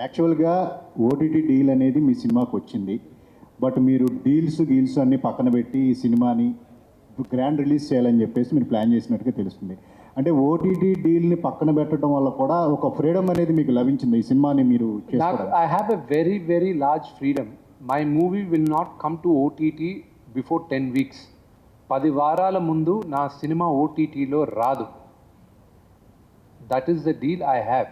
యాక్చువల్గా OTT deal అనేది మీ సినిమాకి వచ్చింది. బట్ మీరు గీల్స్ అన్నీ పక్కన పెట్టి ఈ సినిమాని గ్రాండ్ రిలీజ్ చేయాలని చెప్పేసి మీరు ప్లాన్ చేసినట్టుగా తెలుస్తుంది. అంటే ఓటీటీ డీల్ని పక్కన పెట్టడం వల్ల కూడా ఒక ఫ్రీడమ్ అనేది మీకు లభించింది ఈ సినిమాని మీరు చేసుకోవడానికి. I have a very, very large freedom. My movie will not come to OTT before 10 weeks. 10 వారాల ముందు నా సినిమా ఓటీటీలో రాదు. That is the deal I have.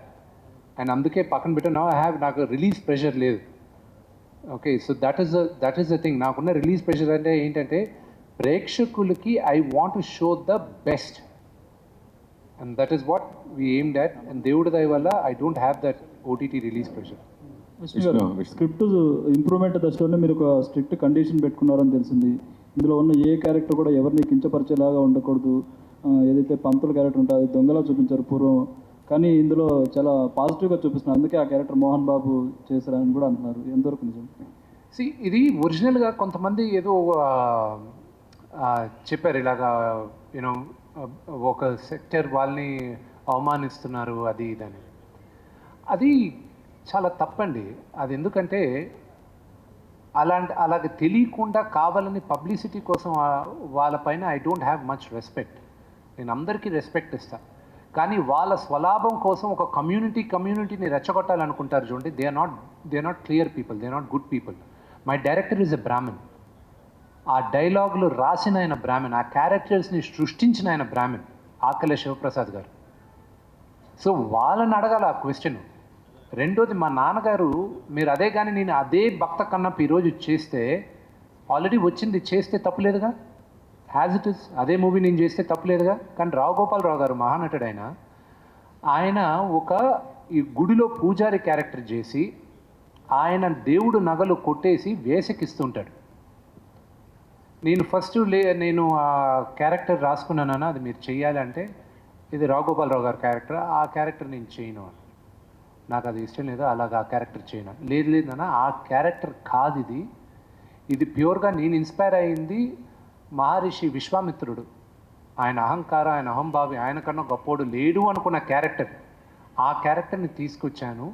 And అందుకే పక్కన పెట్టాను. నాకు రిలీజ్ ప్రెషర్ లేదు. Okay, so that is the thing. నాకున్న రిలీజ్ ప్రెషర్ అంటే ఏంటంటే ప్రేక్షకులకి I want to show the best. And that is what we aimed at. And దేవుడి దయ వల్ల I don't have that OTT release pressure. Script improvement దశలోనే మీరు ఒక స్ట్రిక్ట్ కండిషన్ పెట్టుకున్నారని తెలిసింది. ఇందులో ఉన్న ఏ క్యారెక్టర్ కూడా ఎవరిని కించపరిచేలాగా ఉండకూడదు. ఏదైతే పంతుల క్యారెక్టర్ ఉంటుందో అది దొంగలా చూపించారు పూర్వం, కానీ ఇందులో చాలా పాజిటివ్గా చూపిస్తున్నారు. అందుకే ఆ క్యారెక్టర్ మోహన్ బాబు చేశారని కూడా అంటున్నారు. ఎంతవరకు నిజం? ఇది ఒరిజినల్గా కొంతమంది ఏదో చెప్పారు ఇలాగా, యూనో ఒక సెక్టర్ వాళ్ళని అవమానిస్తున్నారు అది ఇదని. అది చాలా తప్పండి. అది ఎందుకంటే అలాగే తెలియకుండా కావాలని పబ్లిసిటీ కోసం వాళ్ళపైన I don't have much respect. నేను అందరికీ రెస్పెక్ట్ ఇస్తాను, కానీ వాళ్ళ స్వలాభం కోసం ఒక కమ్యూనిటీని రెచ్చగొట్టాలనుకుంటారు చూడండి. They are not clear people, they are not good people. My director is a Brahmin. ఆ డైలాగులు రాసిన ఆయన బ్రాహ్మణ్, ఆ క్యారెక్టర్స్ని సృష్టించిన ఆయన బ్రాహ్మణ్, ఆకల శివప్రసాద్ గారు. సో వాళ్ళని అడగాలి ఆ క్వశ్చన్. రెండోది, మా నాన్నగారు మీరు అదే కానీ నేను అదే భక్త కన్నప్ప ఈరోజు చేస్తే ఆల్రెడీ వచ్చింది, చేస్తే తప్పులేదుగా. యాజ్ ఇట్ ఇస్ అదే మూవీ నేను చేస్తే తప్పులేదుగా. కానీ రావు గోపాలరావు గారు మహానటుడు, ఆయన ఒక ఈ గుడిలో పూజారి క్యారెక్టర్ చేసి ఆయన దేవుడు నగలు కొట్టేసి వేసకిస్తుంటాడు. నేను ఆ క్యారెక్టర్ రాసుకున్నానన్నా అది మీరు చెయ్యాలంటే ఇది రావు గోపాలరావు గారి క్యారెక్టర్, ఆ క్యారెక్టర్ నేను చేయను అని. నాకు అది ఇష్టం లేదు, అలాగా ఆ క్యారెక్టర్ చేయను. లేదన్నా ఆ క్యారెక్టర్ కాదు ఇది ప్యూర్గా నేను ఇన్స్పైర్ అయ్యింది మహర్షి విశ్వామిత్రుడు. ఆయన అహంకారం, ఆయన అహంభావి, ఆయన కన్నా గొప్పోడు లేడు అనుకున్న క్యారెక్టర్. ఆ క్యారెక్టర్ని తీసుకొచ్చాను.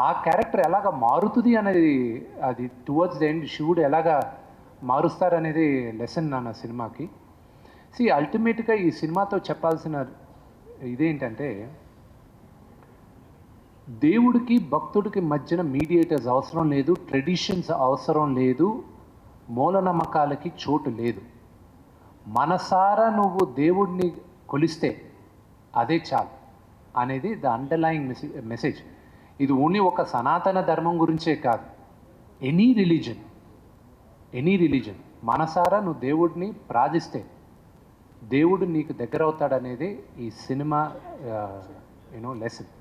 ఆ క్యారెక్టర్ ఎలాగ మారుతుంది అనేది, అది టువర్డ్స్ ద ఎండ్ శివుడు ఎలాగా మారుస్తారనేది లెసన్ నా సినిమాకి. అల్టిమేట్గా ఈ సినిమాతో చెప్పాల్సిన ఇదేంటంటే, దేవుడికి భక్తుడికి మధ్యన మీడియేటర్స్ అవసరం లేదు, ట్రెడిషన్స్ అవసరం లేదు, మూఢనమ్మకాలకి చోటు లేదు. మనసారా నువ్వు దేవుడిని కొలిస్తే అదే చాలు అనేది ద అండర్లయింగ్ మెసేజ్. ఇది ఓన్లీ ఒక సనాతన ధర్మం గురించే కాదు, ఎనీ రిలీజన్ మనసారా నువ్వు దేవుడిని ప్రార్థిస్తే దేవుడు నీకు దగ్గర అవుతాడనేది ఈ సినిమా లెసన్.